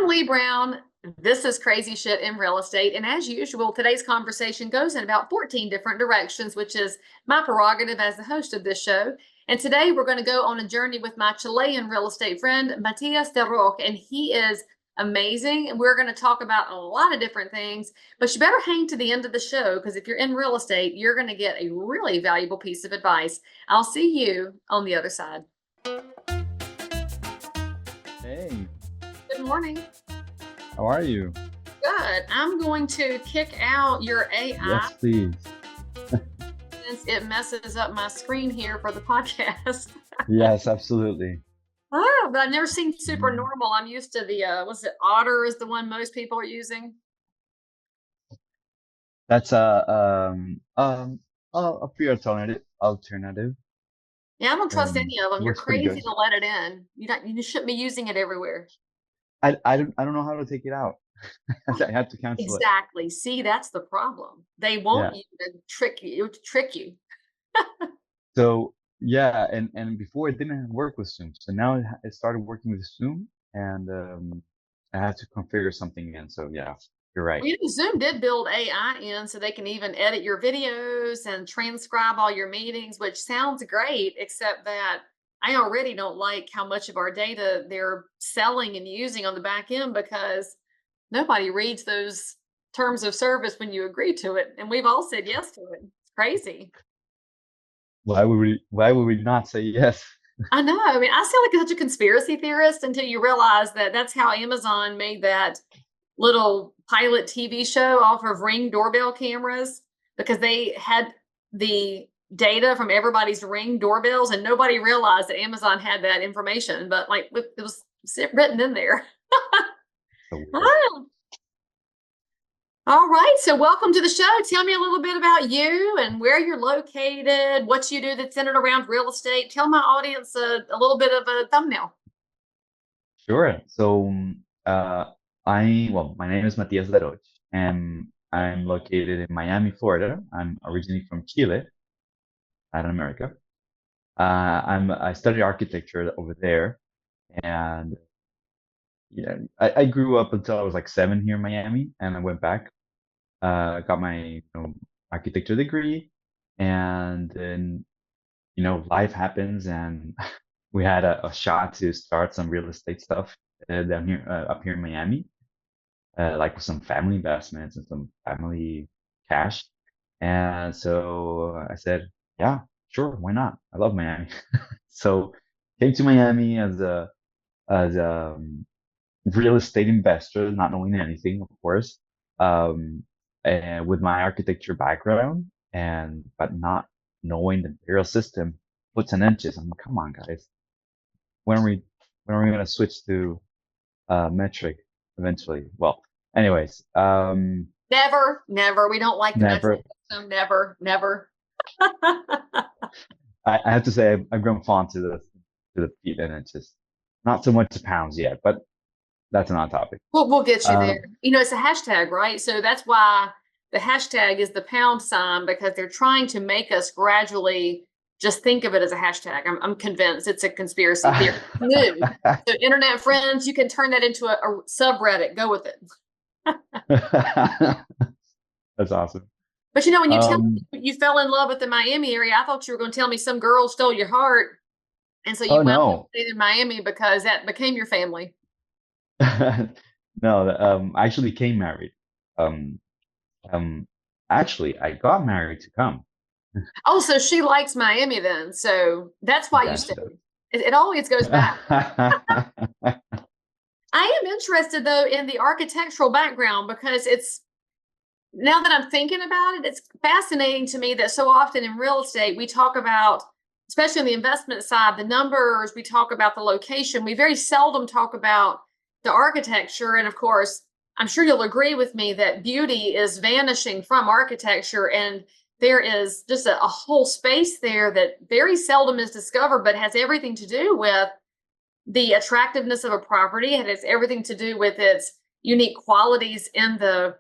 I'm Leigh Brown. This is Crazy Shit in Real Estate. And as usual, today's conversation goes in about 14 different directions, which is my prerogative as the host of this show. And today we're going to go on a journey with my Chilean real estate friend, Matias Daroch, and he is amazing. And we're going to talk about a lot of different things, but you better hang to the end of the show because if you're in real estate, you're going to get a really valuable piece of advice. I'll see you on the other side. Hey, Good morning. how are you? Good. I'm going to kick out your AI Yes, please. since it messes up my screen here for the podcast. Yes, absolutely. Oh, but I've never seen super Mm, normal. I'm used to the was it Otter is the one most people are using. That's a free alternative. Yeah, I don't trust any of them. You're Works pretty crazy good. to let it in. You shouldn't be using it everywhere. I don't know how to take it out. I had to cancel it. Exactly. See, that's the problem. They want Yeah. you to trick you. So yeah, and before it didn't work with Zoom. So now it started working with Zoom, and I had to configure something in. So yeah, you're right. Well, Zoom did build AI in so they can even edit your videos and transcribe all your meetings, which sounds great, except that I already don't like how much of our data they're selling and using on the back end because nobody reads those terms of service when you agree to it. And we've all said yes to it. It's crazy. Why would we not say yes? I know. I mean, I sound like such a conspiracy theorist until you realize that that's how Amazon made that little pilot TV show off of Ring doorbell cameras because they had the data from everybody's Ring doorbells and nobody realized that Amazon had that information, but like it was written in there. So weird. Ah, all right. So welcome to the show. Tell me a little bit about you and where you're located, what you do that's centered around real estate. Tell my audience a little bit of a thumbnail. Sure. So, my name is Matias Daroch, and I'm located in Miami, Florida. I'm originally from Chile, Latin America. I studied architecture over there, and I grew up until I was like 7 here in Miami, and I went back, got my architecture degree, and then life happens, and we had a shot to start some real estate stuff down here, up here in Miami, like with some family investments and some family cash. And so I said, yeah, sure, why not? I love Miami. So came to Miami as a real estate investor, not knowing anything, of course, and with my architecture background, and but not knowing the imperial system, puts and inches. I'm like, come on, guys, when are we when are we gonna switch to metric eventually? Well, anyways, Never, never. We don't like the metric never. system. Never, never. I have to say I've grown fond to the feet and inches, not so much to pounds yet, but that's another topic. We'll get you there. Um, It's a hashtag, right? So that's why the hashtag is the pound sign because they're trying to make us gradually just think of it as a hashtag. I'm convinced it's a conspiracy theory. New. So internet friends, you can turn that into a subreddit. Go with it. that's awesome. But when you tell me Um, you fell in love with the Miami area, I thought you were going to tell me some girl stole your heart, and so you oh wound up no, staying in Miami because that became your family. no, I actually came married. Um, um, actually, I got married to come. Oh, so she likes Miami then. So that's why you Guess stayed. so. It always goes back. I am interested though in the architectural background because it's now that I'm thinking about it, it's fascinating to me that so often in real estate we talk about, especially on the investment side, the numbers, we talk about the location. We very seldom talk about the architecture. And of course, I'm sure you'll agree with me that beauty is vanishing from architecture and there is just a whole space there that very seldom is discovered, but has everything to do with the attractiveness of a property. It has everything to do with its unique qualities in the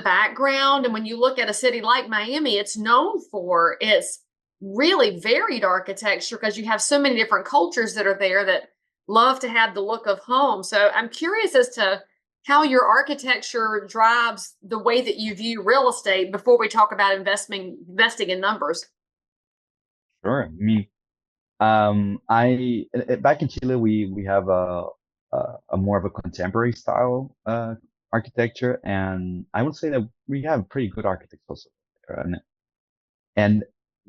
background. And when you look at a city like Miami, it's known for its really varied architecture because you have so many different cultures that are there that love to have the look of home. So I'm curious as to how your architecture drives the way that you view real estate before we talk about investing in numbers. Sure. I mean, back in Chile, we have a more of a contemporary style architecture, and I would say that we have pretty good architects also there. And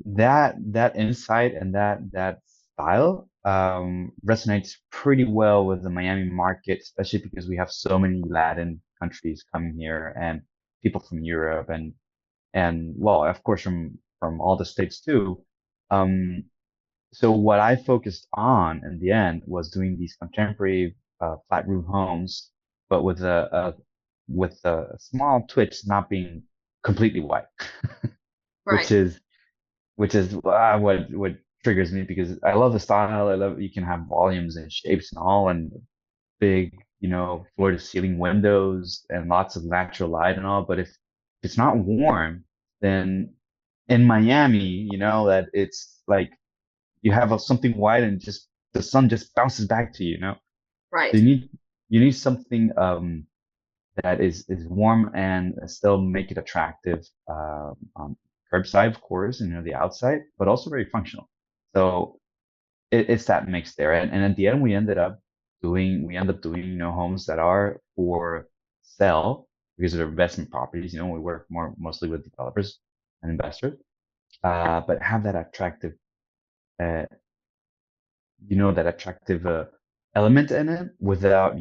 that insight and that style resonates pretty well with the Miami market, especially because we have so many Latin countries coming here and people from Europe and well, of course from all the states too. Um, so what I focused on in the end was doing these contemporary flat roof homes, but with a small twitch, not being completely white, which Right. is what triggers me because I love the style. I love you can have volumes and shapes and all, and big, floor to ceiling windows and lots of natural light and all. But if it's not warm, then in Miami, that it's like you have something white and just the sun just bounces back to you. So Right. you need something that is warm and still make it attractive on curbside, of course, and the outside, but also very functional. So it's that mix there. And at the end, we end up doing, homes that are for sale because they're investment properties. We work mostly with developers and investors, but have uh, that attractive element in it without,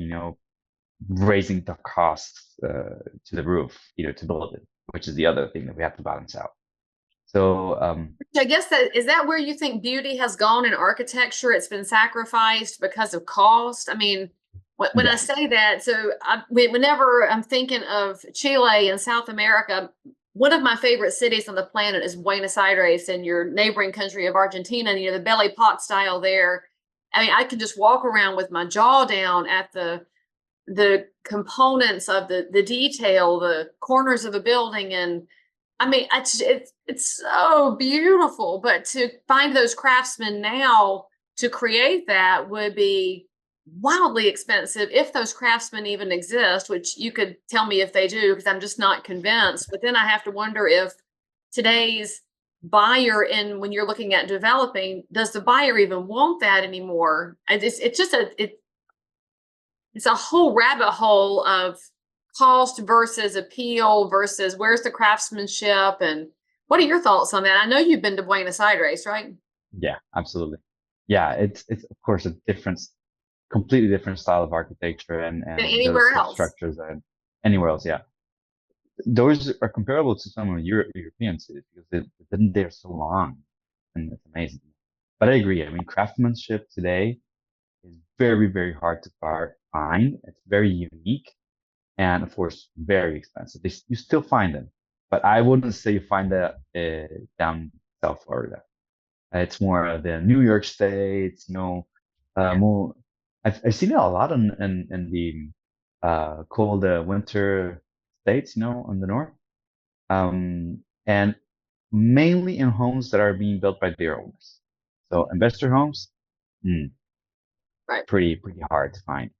raising the costs to the roof, to build it, which is the other thing that we have to balance out. So I guess that is that where you think beauty has gone in architecture? It's been sacrificed because of cost. I mean, when I yeah, say that, so whenever I'm thinking of Chile and South America, one of my favorite cities on the planet is Buenos Aires in your neighboring country of Argentina. And, the belly pot style there. I mean, I could just walk around with my jaw down at the components of the detail, the corners of a building, and I mean, it's so beautiful. But to find those craftsmen now to create that would be wildly expensive if those craftsmen even exist, which you could tell me if they do, because I'm just not convinced. But then I have to wonder if today's buyer, and when you're looking at developing, does the buyer even want that anymore? It's just it's a whole rabbit hole of cost versus appeal versus where's the craftsmanship. And what are your thoughts on that? I know you've been to Buenos Aires, right? yeah, absolutely. Yeah, it's of course a completely different style of architecture Than and anywhere those else. structures and anywhere else. Yeah, those are comparable to some of the European cities because they've been there so long, and it's amazing. But I agree. I mean, craftsmanship today is very, very hard to find. It's very unique and, of course, very expensive. You still find them, but I wouldn't say you find that down South Florida. It's more of the New York States, more. I've seen it a lot in the cold winter states, in the north, and mainly in homes that are being built by their owners. So investor homes, mm, Right. pretty hard to find.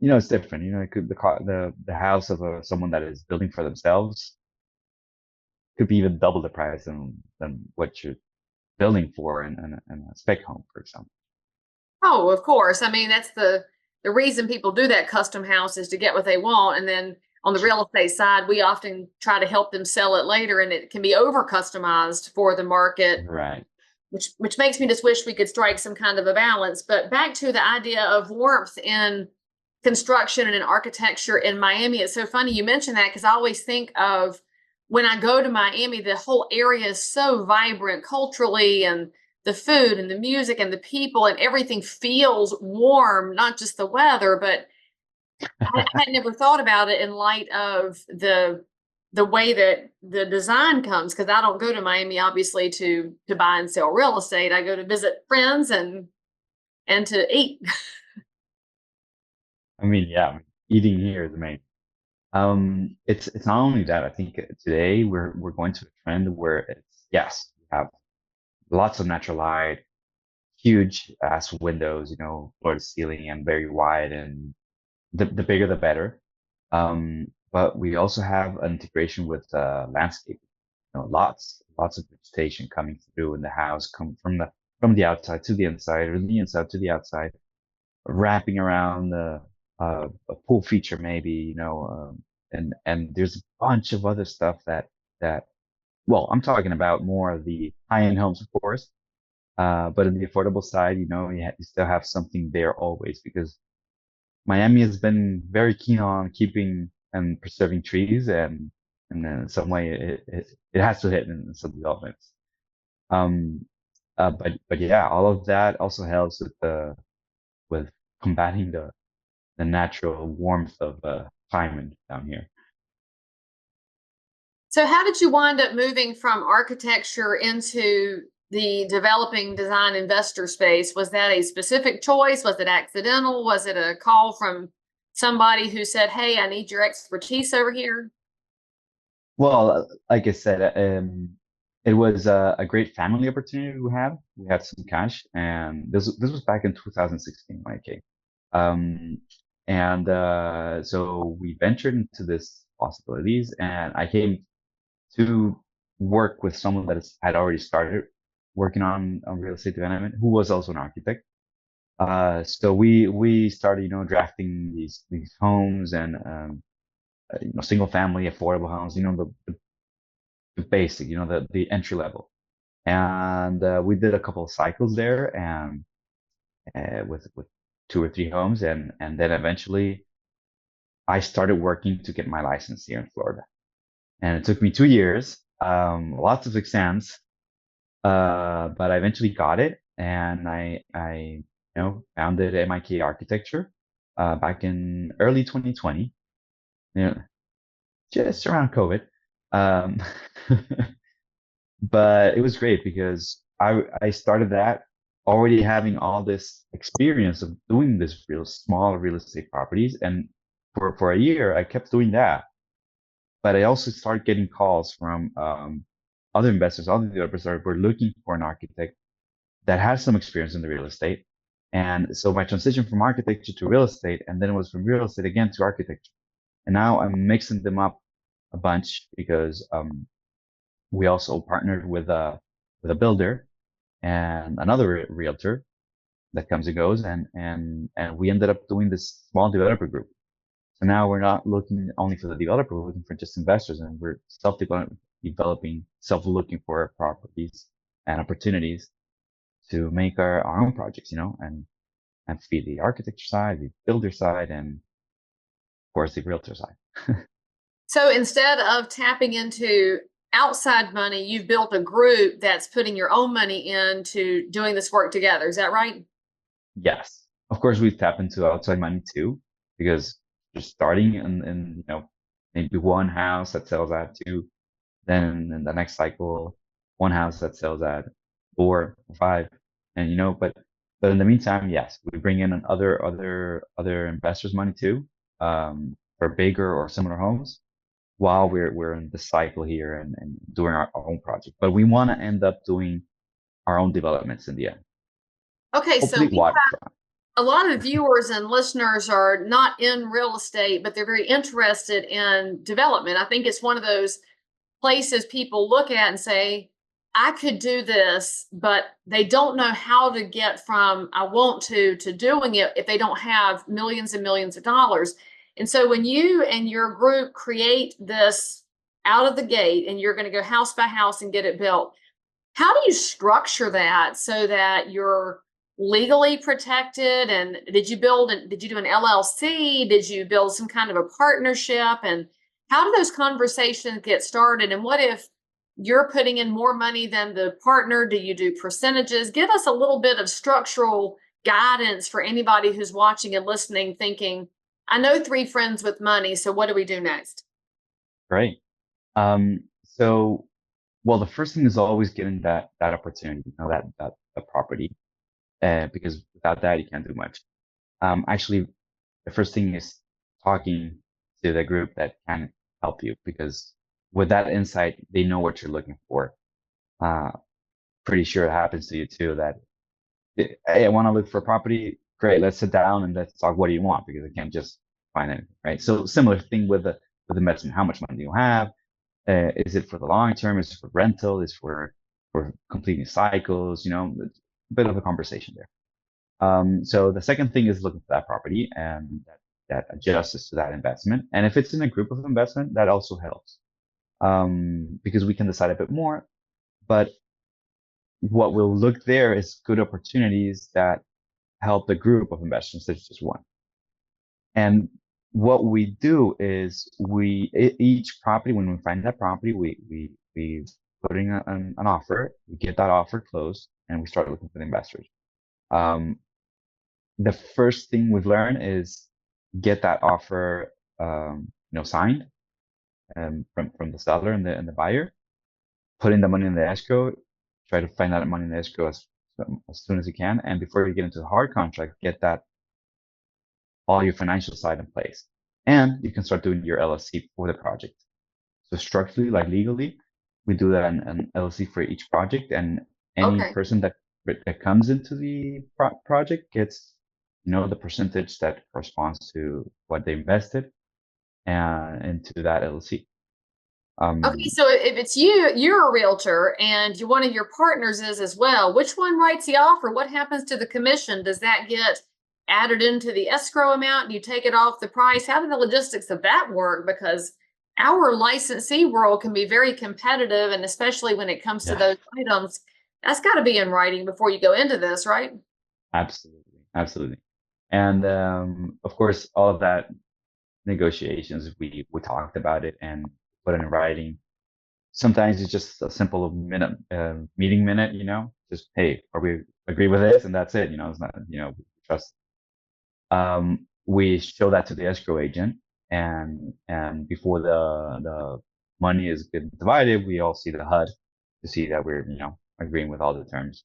It's different. It could the house of someone that is building for themselves could be even double the price than what you're building for in a spec home, for example. Oh, of course. I mean, that's the reason people do that custom house is to get what they want. And then on the real estate side, we often try to help them sell it later, and it can be over customized for the market, Right. which makes me just wish we could strike some kind of a balance. But back to the idea of warmth in construction and in architecture in Miami, it's so funny you mentioned that because I always think of when I go to Miami, the whole area is so vibrant culturally, and the food and the music and the people and everything feels warm, not just the weather. But I had never thought about it in light of the way that the design comes, because I don't go to Miami obviously to buy and sell real estate. I go to visit friends and to eat. I mean, yeah, eating here is amazing. It's not only that. I think today we're going to a trend where it's yes, we have lots of natural light, huge ass windows, floor to ceiling and very wide, and the bigger the better. But we also have an integration with landscape. Lots of vegetation coming through in the house, come from the outside to the inside, or the inside to the outside, wrapping around a pool feature maybe, and there's a bunch of other stuff that well, I'm talking about more of the high-end homes, of course, but in the affordable side, you still have something there always because Miami has been very keen on keeping and preserving trees, and then in some way it has to hit in some developments. Um, but yeah, all of that also helps with combating the natural warmth of climate down here. So how did you wind up moving from architecture into the developing design investor space? Was that a specific choice? Was it accidental? Was it a call from somebody who said, "Hey, I need your expertise over here"? Well, like I said, it was a great family opportunity we had. We had some cash, and this was back in 2016 when I came. Um, and so we ventured into this possibilities, and I came to work with someone that had already started working on real estate development, who was also an architect. So we started, drafting these homes and single family affordable homes, the basic, the entry level. And we did a couple of cycles there, and with two or three homes, and then eventually I started working to get my license here in Florida. And it took me 2 years, lots of exams, but I eventually got it, and I founded MIK Architecture back in early 2020, you know, just around COVID. Um, but it was great because I started that already having all this experience of doing this real small real estate properties, and for a year I kept doing that. But I also started getting calls from other investors, other developers that were looking for an architect that has some experience in the real estate. And so my transition from architecture to real estate, and then it was from real estate again to architecture. And now I'm mixing them up a bunch because we also partnered with a builder and another realtor that comes and goes, and we ended up doing this small developer group. So now we're not looking only for the developer, we're looking for just investors, and we're developing, self-looking for properties and opportunities to make our own projects, and feed the architecture side, the builder side, and of course the realtor side. So instead of tapping into outside money, you've built a group that's putting your own money into doing this work together. Is that right? Yes, of course we tap into outside money too, because just starting in maybe one house that sells at two, then in the next cycle, one house that sells at four or five, and but in the meantime, yes, we bring in other investors' money too, for bigger or similar homes, while we're in the cycle here and doing our own project. But we want to end up doing our own developments in the end. Okay, so Hopefully waterfront. a lot of viewers and listeners are not in real estate, but they're very interested in development. I think it's one of those places people look at and say, I could do this, but they don't know how to get from I want to doing it if they don't have millions and millions of dollars. And so when you and your group create this out of the gate and you're going to go house by house and get it built, how do you structure that so that you're legally protected? And did you do an LLC? Did you build some kind of a partnership? And how do those conversations get started? And what if you're putting in more money than the partner? Do you do percentages? Give us a little bit of structural guidance for anybody who's watching and listening, thinking, I know three friends with money, so what do we do next? Great. So, well, the first thing is always getting that opportunity, that property, because without that you can't do much. Actually, the first thing is talking to the group that can help you, because with that insight, they know what you're looking for. Uh, Pretty sure it happens to you too, that Hey, I want to look for a property. Great, let's sit down and let's talk. What do you want? Because I can't just find anything, right? So similar thing with the investment. How much money do you have? Is it for the long term? Is it for rental? Is it for completing cycles? A bit of a conversation there. So the second thing is looking for that property and that adjusts to that investment. And if it's in a group of investment, that also helps because we can decide a bit more. But what we'll look there is good opportunities that help the group of investors, such as one. And what we do is each property, when we find that property, we put in an offer, we get that offer closed, and we start looking for the investors. The first thing we've learned is get that offer, signed from the seller and the buyer, put in the money in the escrow, try to find that money in the escrow as soon as you can. And before you get into the hard contract, get that all your financial side in place. And you can start doing your LLC for the project. So structurally, like legally, we do that an LLC for each project, and any person that comes into the project gets, the percentage that corresponds to what they invested into that LLC. Okay, so if it's you're a realtor and one of your partners is as well, which one writes the offer? What happens to the commission? Does that get added into the escrow amount? Do you take it off the price? How do the logistics of that work? Because our licensee world can be very competitive, and especially when it comes to those items, that's got to be in writing before you go into this, right? Absolutely. And of course, all of that negotiations, we talked about it and put it in writing. Sometimes it's just a simple meeting minute, just, hey, are we agree with this? And that's it, it's not, trust. We show that to the escrow agent, and before the money is getting divided, we all see the HUD to see that we're, agreeing with all the terms.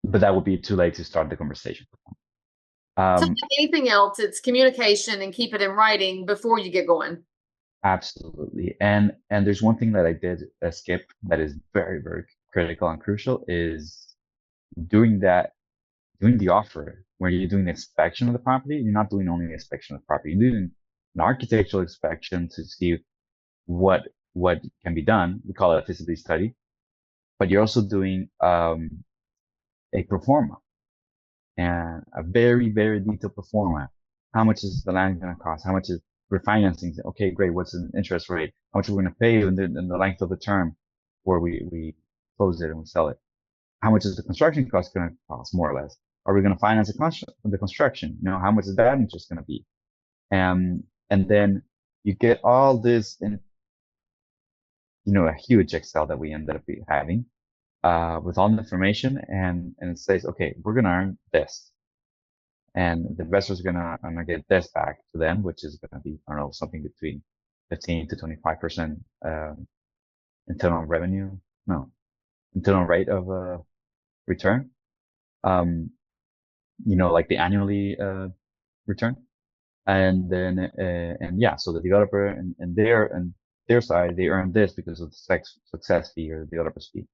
But that would be too late to start the conversation. So like anything else, it's communication and keep it in writing before you get going. Absolutely. And there's one thing that I did skip that is very, very critical and crucial is doing the offer where you're doing the inspection of the property. You're not doing only the inspection of the property. You're doing an architectural inspection to see what can be done. We call it a feasibility study, but you're also doing a pro forma and a very, very detailed pro forma. How much is the land going to cost? How much is refinancing? Okay, great. What's the interest rate? How much are we going to pay in the length of the term where we close it and we sell it? How much is the construction cost going to cost, more or less? Are we going to finance the construction? How much is that interest going to be? And then you get all this in, a huge Excel that we ended up having with all the information, and it says, okay, we're going to earn this. And the investors are going to get this back to them, which is going to be, I don't know, something between 15 to 25% internal revenue. No, internal rate of return. Like the annually return. And then so the developer and their side, they earn this because of the success fee or the developer's fee.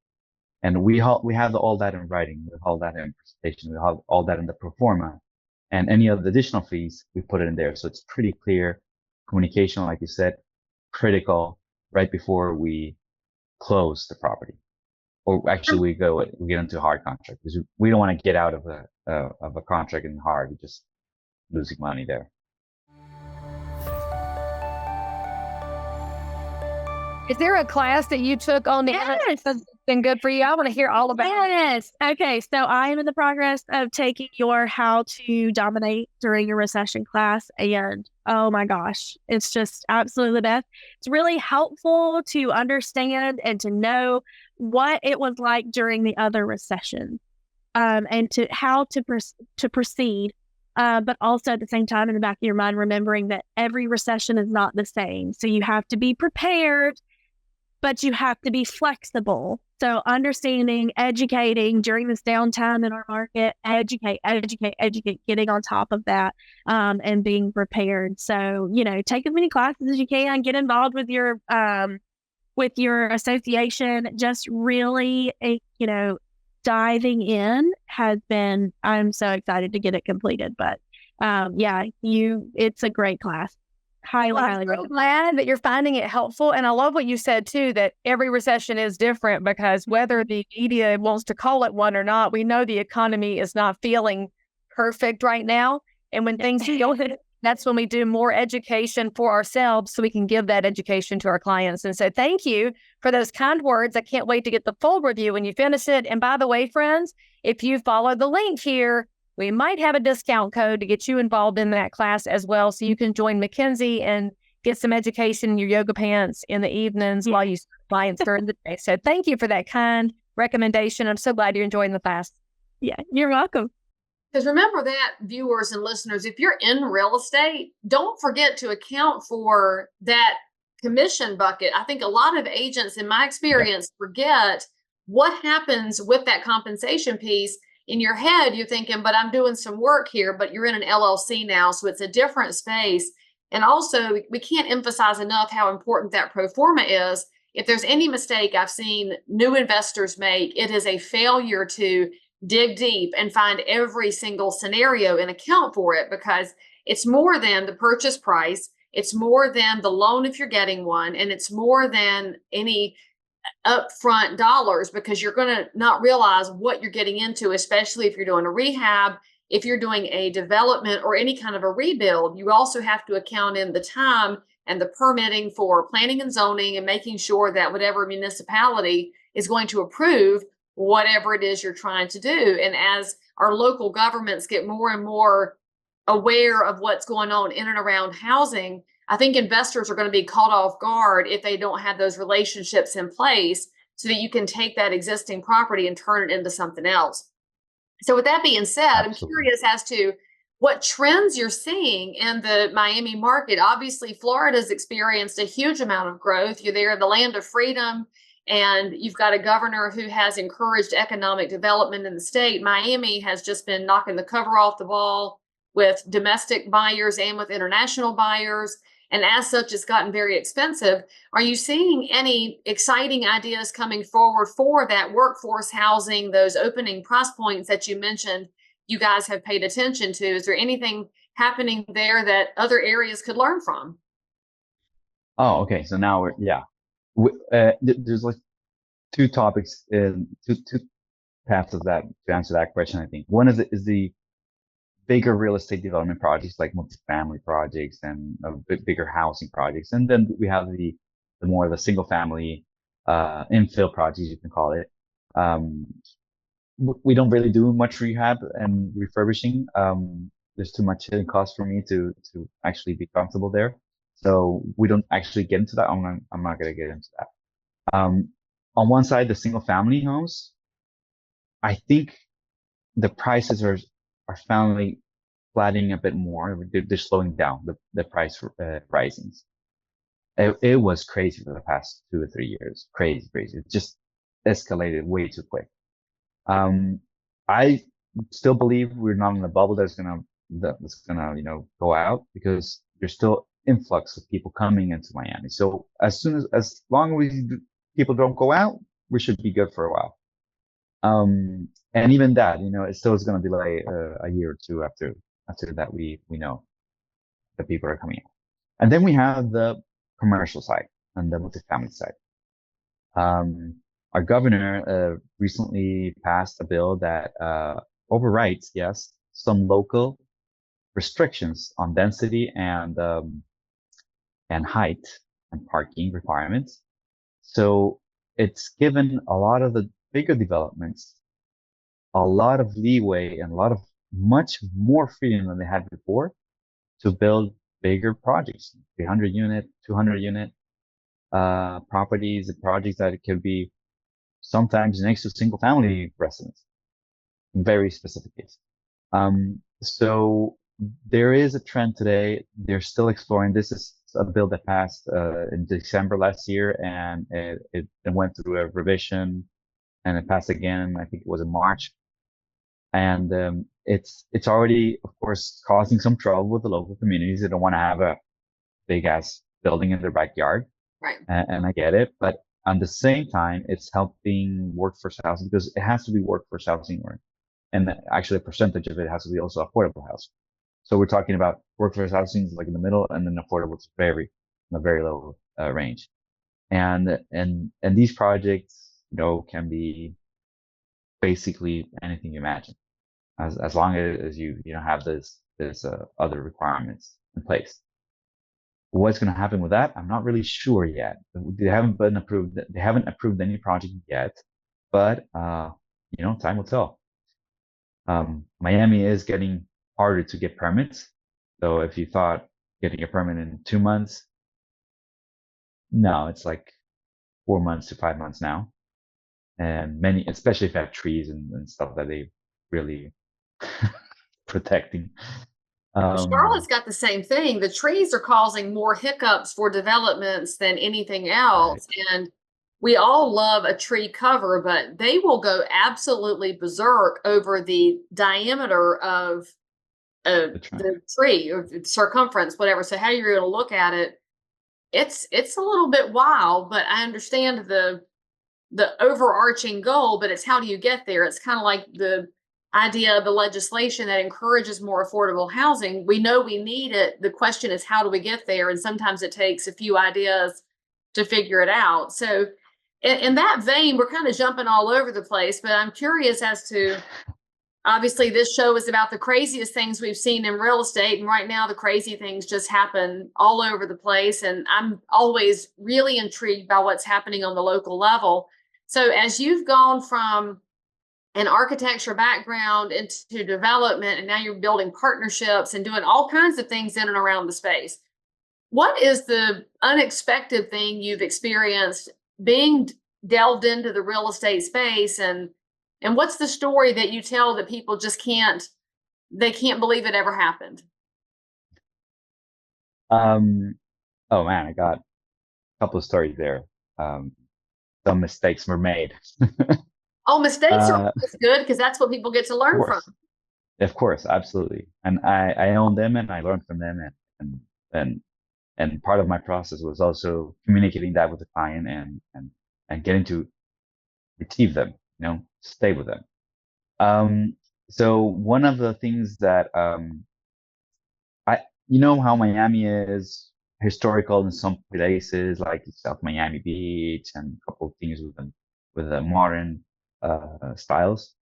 And we have all that in writing, we have all that in presentation, we have all that in the pro forma, and any of the additional fees, we put it in there. So it's pretty clear. Communication, like you said, critical right before we close the property. Or actually we get into a hard contract because we don't want to get out of a contract in hard. We're just losing money there. Is there a class that you took on that's been good for you? I want to hear all about it. Yes. Okay. So I am in the progress of taking your How to Dominate During a Recession class. And oh my gosh, it's just absolutely the best. It's really helpful to understand and to know what it was like during the other recession, and to how to proceed. But also at the same time, in the back of your mind, remembering that every recession is not the same. So you have to be prepared, but you have to be flexible. So understanding, educating during this downtime in our market, educate, getting on top of that, and being prepared. So, take as many classes as you can, get involved with your association, just really, diving in has been, I'm so excited to get it completed. But it's a great class. Highly, Well, highly I'm so recommend. glad that you're finding it helpful. And I love what you said too, that every recession is different, because whether the media wants to call it one or not, we know the economy is not feeling perfect right now. And when things go, that's when we do more education for ourselves so we can give that education to our clients. And so thank you for those kind words. I can't wait to get the full review when you finish it. And by the way, friends, if you follow the link here, we might have a discount code to get you involved in that class as well. So you can join Mackenzie and get some education in your yoga pants in the evenings while you clients during the day. So thank you for that kind recommendation. I'm so glad you're enjoying the class. Yeah, you're welcome. Because remember that, viewers and listeners, if you're in real estate, don't forget to account for that commission bucket. I think a lot of agents, in my experience, forget what happens with that compensation piece. In your head, you're thinking, but I'm doing some work here, but you're in an LLC now, so it's a different space. And also, we can't emphasize enough how important that pro forma is. If there's any mistake I've seen new investors make, it is a failure to dig deep and find every single scenario and account for it, because it's more than the purchase price. It's more than the loan if you're getting one, and it's more than any upfront dollars, because you're going to not realize what you're getting into, especially if you're doing a rehab, if you're doing a development or any kind of a rebuild. You also have to account in the time and the permitting for planning and zoning, and making sure that whatever municipality is going to approve whatever it is you're trying to do. And as our local governments get more and more aware of what's going on in and around housing, I think investors are going to be caught off guard if they don't have those relationships in place, so that you can take that existing property and turn it into something else. So with that being said, Absolutely. I'm curious as to what trends you're seeing in the Miami market. Obviously, Florida's experienced a huge amount of growth. You're there in the land of freedom, and you've got a governor who has encouraged economic development in the state. Miami has just been knocking the cover off the ball with domestic buyers and with international buyers. And as such, it's gotten very expensive. Are you seeing any exciting ideas coming forward for that workforce housing, those opening price points that you mentioned you guys have paid attention to? Is there anything happening there that other areas could learn from? Oh, okay. So now there's like two topics, two paths of that to answer that question. I think one is the bigger real estate development projects, like multifamily projects and bigger housing projects, and then we have the more of the single family infill projects, you can call it. We don't really do much rehab and refurbishing. There's too much hidden cost for me to actually be comfortable there, so we don't actually get into that. I'm not going to get into that. On one side, the single family homes, I think the prices are finally flattening a bit more. They're slowing down the price risings. It was crazy for the past 2 or 3 years. Crazy. It just escalated way too quick. I still believe we're not in a bubble that's gonna go out, because there's still influx of people coming into Miami. So as long as people don't go out, we should be good for a while. And even that, it still is going to delay a year or two after that we know that people are coming out. And then we have the commercial side and the multifamily side. Our governor recently passed a bill that overrides, yes, some local restrictions on density and height and parking requirements. So it's given a lot of the bigger developments a lot of leeway and much more freedom than they had before to build bigger projects, 300 unit, 200 unit properties and projects that it could be sometimes next to single family residents in very specific cases. So there is a trend today. They're still exploring. This is a bill that passed in December last year, and it went through a revision, and it passed again, I think it was in March. And it's already, of course, causing some trouble with the local communities. They don't want to have a big ass building in their backyard. Right. And I get it, but at the same time, it's helping workforce housing because it has to be workforce housing, and actually a percentage of it has to be also affordable housing. So we're talking about workforce housing is like in the middle, and then affordable is in a very low range. And these projects, can be basically anything you imagine, as long as you have this other requirements in place. What's going to happen with that? I'm not really sure yet. They haven't been approved. They haven't approved any project yet, but time will tell. Miami is getting harder to get permits. So if you thought getting a permit in 2 months, no, it's like 4 months to 5 months now. And many, especially if you have trees and stuff that they really protecting. Charlotte's got the same thing. The trees are causing more hiccups for developments than anything else. Right. And we all love a tree cover, but they will go absolutely berserk over the diameter of the tree or circumference, whatever. So how you're going to look at it, it's a little bit wild, but I understand the overarching goal, but it's how do you get there? It's kind of like the idea of the legislation that encourages more affordable housing. We know we need it. The question is, how do we get there? And sometimes it takes a few ideas to figure it out. So in that vein, we're kind of jumping all over the place, but I'm curious as to, obviously this show is about the craziest things we've seen in real estate. And right now the crazy things just happen all over the place. And I'm always really intrigued by what's happening on the local level. So as you've gone from an architecture background into development, and now you're building partnerships and doing all kinds of things in and around the space, what is the unexpected thing you've experienced being delved into the real estate space? And what's the story that you tell that people just can't believe it ever happened? Oh man, I got a couple of stories there. Some mistakes were made. Oh, mistakes are good because that's what people get to learn from. Of course, absolutely. And I own them and I learned from them, and part of my process was also communicating that with the client and getting to retrieve them, stay with them. So one of the things that how Miami is historical in some places, like South Miami Beach, and a couple of things with the modern styles.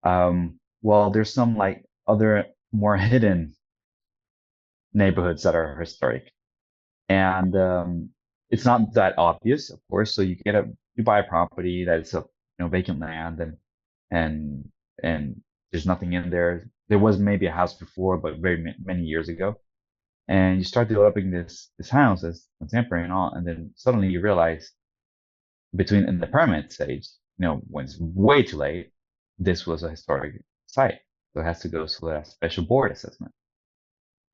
Well, there's some like other more hidden neighborhoods that are historic, and it's not that obvious, of course. So you buy a property that's a vacant land, and there's nothing in there. There was maybe a house before, but very many years ago, and you start developing this house as contemporary and all, and then suddenly you realize in the permit stage, when it's way too late, this was a historic site, so it has to go through a special board assessment.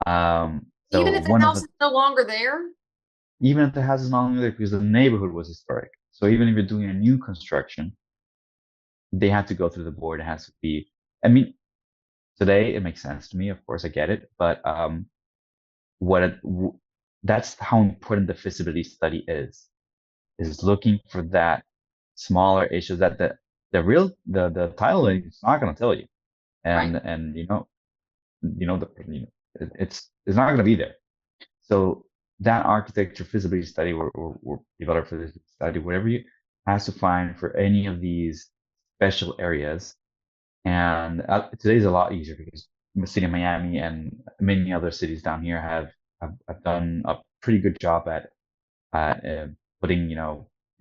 Even if the house is no longer there? Even if the house is no longer there, because the neighborhood was historic. So even if you're doing a new construction, they have to go through the board. It has to be, today it makes sense to me, of course, I get it, but that's how important the feasibility study is looking for that smaller issues that the title is not going to tell you, and right. And it's not going to be there. So that architecture feasibility study or developer feasibility study, whatever you has to find for any of these special areas. And today's a lot easier because the city of Miami and many other cities down here have done a pretty good job at putting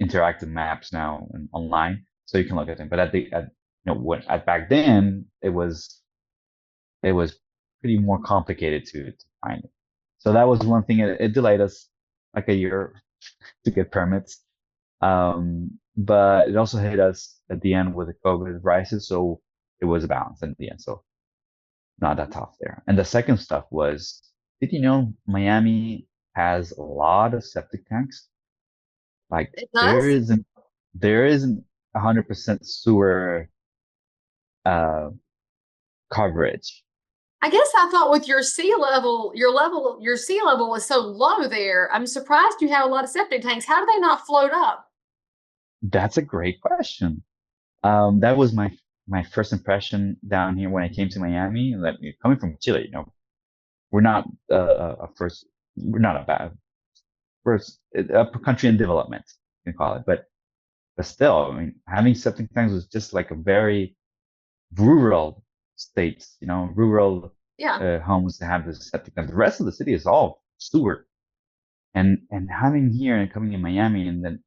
interactive maps now and online, so you can look at them. But back then it was pretty more complicated to find it. So that was one thing. It delayed us like a year to get permits, but it also hit us at the end with the COVID crisis. So it was a balance in the end. So not that tough there. And the second stuff was, did you know Miami has a lot of septic tanks? Like there isn't 100% sewer coverage. I guess I thought with your sea level is so low there. I'm surprised you have a lot of septic tanks. How do they not float up? That's a great question. That was my first impression down here when I came to Miami. That coming from Chile, we're not we're not a bad first a country in development, you can call it, but still, I mean, having septic tanks was just like a very rural states, rural Yeah. homes to have the septic tank. The rest of the city is all sewer, and having here and coming in Miami, and then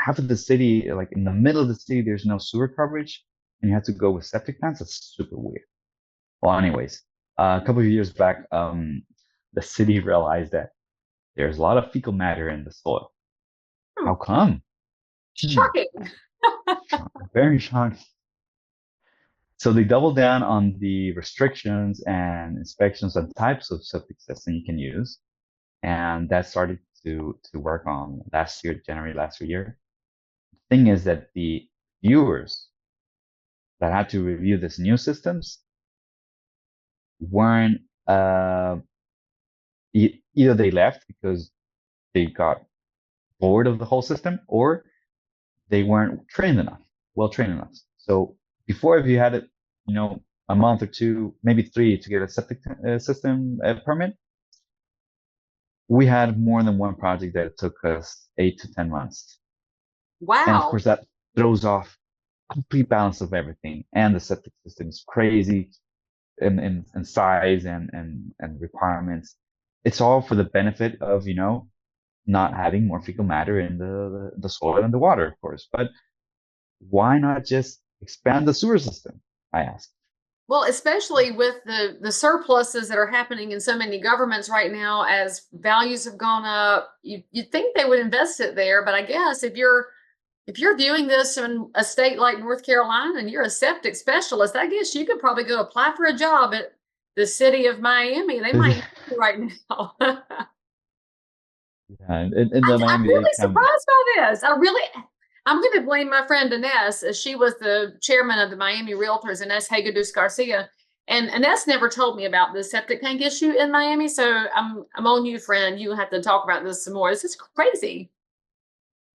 half of the city, like in the middle of the city, there's no sewer coverage, and you have to go with septic tanks. That's super weird. Well, anyways, a couple of years back, the city realized that there's a lot of fecal matter in the soil. How come? Shocking. Very shocking. So they doubled down on the restrictions and inspections on types of septic system you can use. And that started to work on last year, January last year. The thing is that the viewers that had to review this new systems weren't either they left because they got bored of the whole system, or they weren't well trained enough. So before, if you had it, a month or two, maybe 3 to get a septic system permit, we had more than one project that it took us 8 to 10 months. Wow. And of course, that throws off complete balance of everything. And the septic system is crazy in size and requirements. It's all for the benefit of, not having more fecal matter in the soil and the water, of course. But why not just expand the sewer system? I asked. Well, especially with the surpluses that are happening in so many governments right now, as values have gone up, you'd think they would invest it there. But I guess if you're viewing this in a state like North Carolina and you're a septic specialist, I guess you could probably go apply for a job at the city of Miami. They might need you right now. Yeah, in the I'm Miami-Dade really County. surprised by this. I'm going to blame my friend Ines, as she was the chairman of the Miami Realtors, Ines Hagedus Garcia. And Ines never told me about the septic tank issue in Miami. So I'm on you, friend. You have to talk about this some more. This is crazy.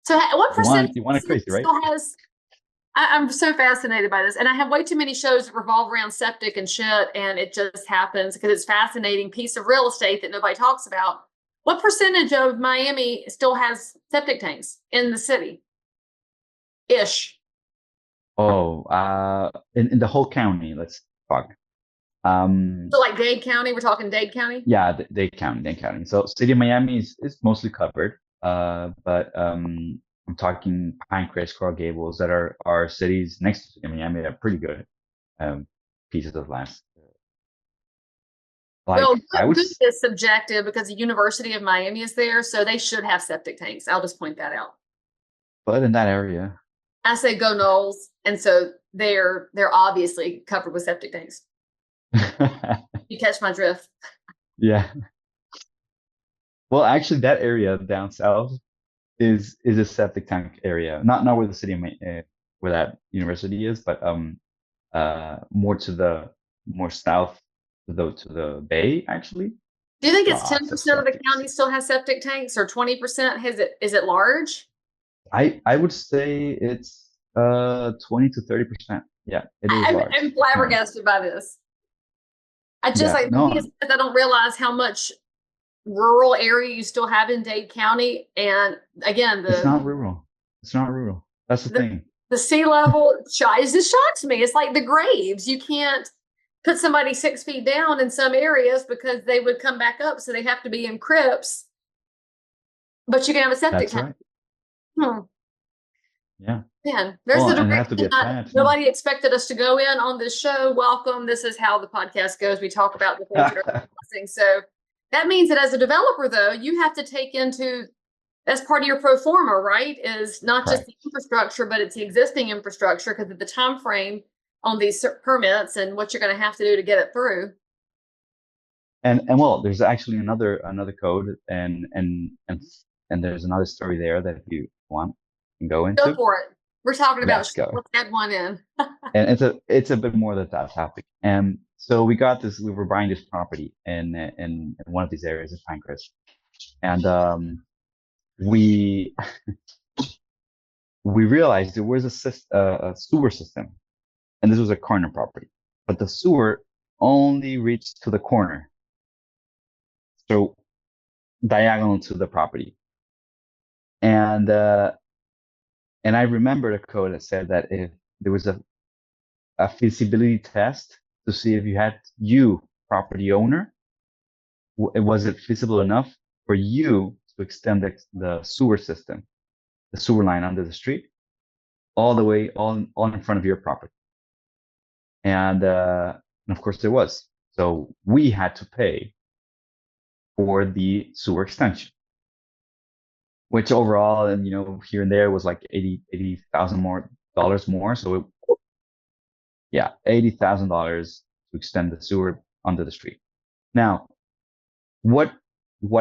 So what percent You want it crazy, right? still has? I'm so fascinated by this, and I have way too many shows that revolve around septic and shit, and it just happens because it's a fascinating piece of real estate that nobody talks about. What percentage of Miami still has septic tanks in the city? Ish. Oh, in the whole county, let's talk. So like Dade County, we're talking Dade County? Yeah, Dade County. So city of Miami is mostly covered. But I'm talking Pinecrest, Coral Gables, that are cities next to Miami that are pretty good pieces of land. Like, well, good is subjective because the University of Miami is there, so they should have septic tanks. I'll just point that out. But in that area, I say go Knowles, and so they're obviously covered with septic tanks. You catch my drift? Yeah. Well, actually, that area down south is a septic tank area. Not where the city where that university is, but more south to the bay, actually. Do you think it's 10% of the county still has septic tanks, or 20%? Is it large? I would say it's 20 to 30%. Yeah, it is large. I'm flabbergasted by this. I just I don't realize how much rural area you still have in Dade County. And again, it's not rural. That's the thing. The sea level this shocks me. It's like the graves. You can't put somebody 6 feet down in some areas because they would come back up. So they have to be in crypts. But you can have a septic tank. Right. Yeah. Man, there's the direction nobody expected us to go in on this show. Welcome. This is how the podcast goes. We talk about the things that are passing. So that means that as a developer, though, you have to take into, as part of your pro forma, right, is not just the infrastructure, but it's the existing infrastructure, because of the time frame on these permits and what you're going to have to do to get it through. And well, there's actually another code, and there's another story there that if you want can go into. Go for it. We're talking about let's add one in. And it's a bit more than that topic. And so we were buying this property in one of these areas of Pinecrest. And we we realized there was a sewer system, and this was a corner property, but the sewer only reached to the corner, so diagonal to the property. And I remember the code that said that if there was a feasibility test to see if property owner, was it feasible enough for you to extend the sewer system, the sewer line under the street, all the way all in front of your property. And of course there was. So we had to pay for the sewer extension, which overall, and here and there was like $80,000 more. So $80,000 to extend the sewer under the street. Now, what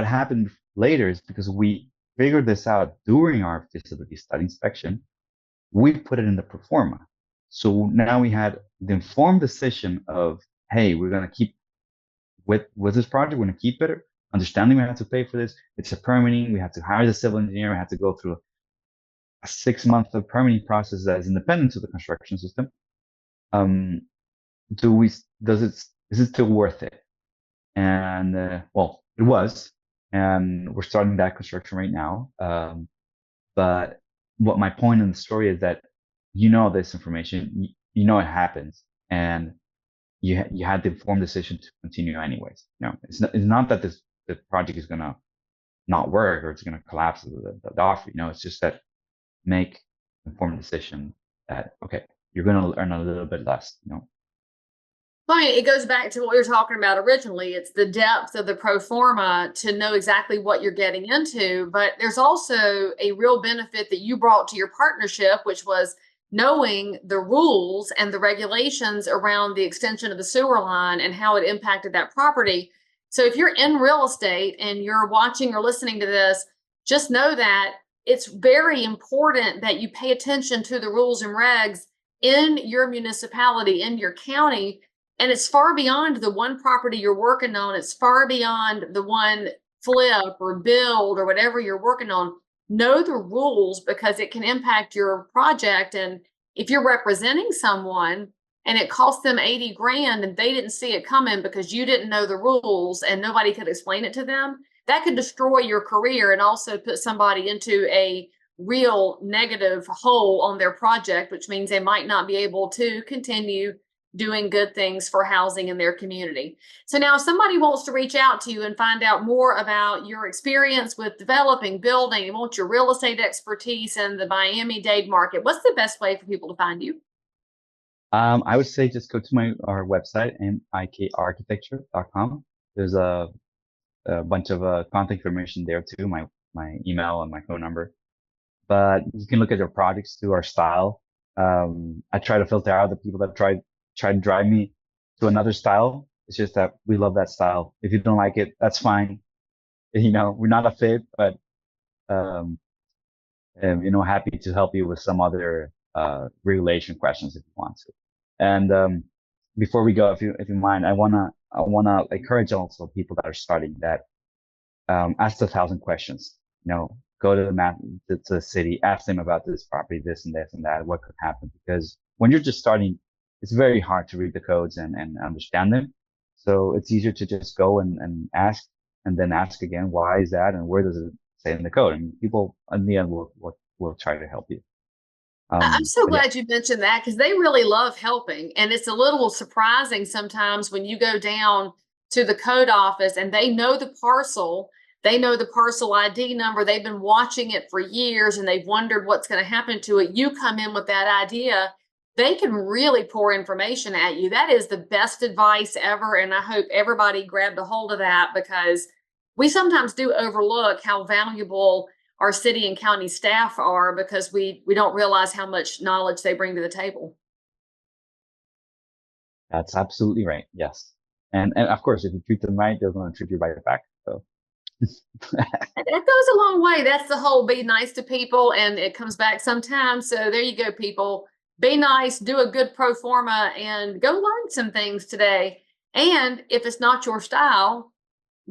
happened later is, because we figured this out during our feasibility study inspection, we put it in the pro forma. So now we had the informed decision of, hey, we're going to keep with this project, we're going to keep it, understanding we have to pay for this. It's a permitting, we have to hire the civil engineer, we have to go through a 6-month permitting process that is independent of the construction system. Is it still worth it? And well, it was, and we're starting that construction right now. But what my point in the story is that this information, it happens, and you had the informed decision to continue anyways. It's not that the project is gonna not work or it's gonna collapse the offer. It's just that make informed decision that, okay, you're gonna earn a little bit less. Well, I mean, it goes back to what we were talking about originally. It's the depth of the pro forma to know exactly what you're getting into. But there's also a real benefit that you brought to your partnership, which was knowing the rules and the regulations around the extension of the sewer line and how it impacted that property. So if you're in real estate and you're watching or listening to this, just know that it's very important that you pay attention to the rules and regs in your municipality, in your county. And it's far beyond the one property you're working on. It's far beyond the one flip or build or whatever you're working on. Know the rules, because it can impact your project. And if you're representing someone and it costs them 80 grand and they didn't see it coming because you didn't know the rules and nobody could explain it to them, that could destroy your career and also put somebody into a real negative hole on their project, which means they might not be able to continue doing good things for housing in their community. So now if somebody wants to reach out to you and find out more about your experience with developing, building, and want your real estate expertise in the Miami-Dade market, what's the best way for people to find you? I would say just go to our website, mikarchitecture.com. There's a bunch of contact information there too, my email and my phone number. But you can look at our projects through our style. I try to filter out the people that try to drive me to another style. It's just that we love that style. If you don't like it, that's fine. We're not a fit, but happy to help you with some other regulation questions if you want to. And before we go, if you mind, I wanna encourage also people that are starting that, ask 1,000 questions. Go to the city, ask them about this property, this and this and that, what could happen. Because when you're just starting, it's very hard to read the codes and understand them. So it's easier to just go and ask, and then ask again, why is that, and where does it say in the code? And people in the end will try to help you. I'm so glad you mentioned that, because they really love helping. And it's a little surprising sometimes when you go down to the code office and they know the parcel ID number. They've been watching it for years and they've wondered what's going to happen to it. You come in with that idea, they can really pour information at you. That is the best advice ever. And I hope everybody grabbed a hold of that, because we sometimes do overlook how valuable our city and county staff are, because we don't realize how much knowledge they bring to the table. That's absolutely right. Yes. And of course, if you treat them right, they're going to treat you right back. So that goes a long way. That's the whole be nice to people, and it comes back sometimes. So there you go, people. Be nice, do a good pro forma, and go learn some things today. And if it's not your style,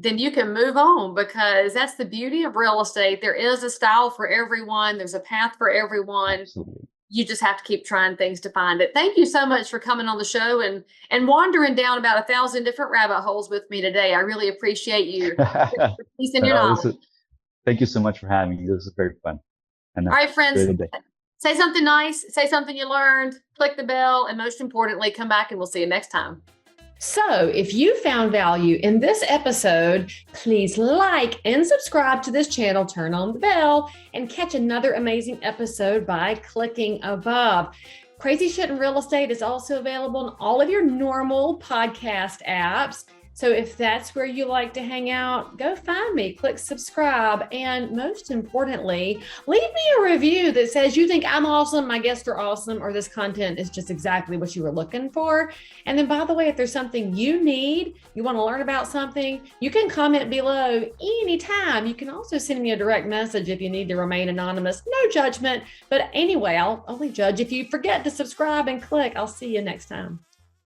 then you can move on, because that's the beauty of real estate. There is a style for everyone. There's a path for everyone. Absolutely. You just have to keep trying things to find it. Thank you so much for coming on the show and wandering down about 1,000 different rabbit holes with me today. I really appreciate you. Your knowledge. Thank you so much for having me. This is very fun. And all right, friends, say something nice, say something you learned, click the bell, and most importantly, come back and we'll see you next time. So if you found value in this episode, please like and subscribe to this channel, turn on the bell, and catch another amazing episode by clicking above. Crazy Shit in Real Estate is also available in all of your normal podcast apps. So if that's where you like to hang out, go find me, click subscribe, and most importantly, leave me a review that says you think I'm awesome, my guests are awesome, or this content is just exactly what you were looking for. And then, by the way, if there's something you need, you want to learn about something, you can comment below anytime. You can also send me a direct message if you need to remain anonymous. No judgment. But anyway, I'll only judge if you forget to subscribe and click. I'll see you next time.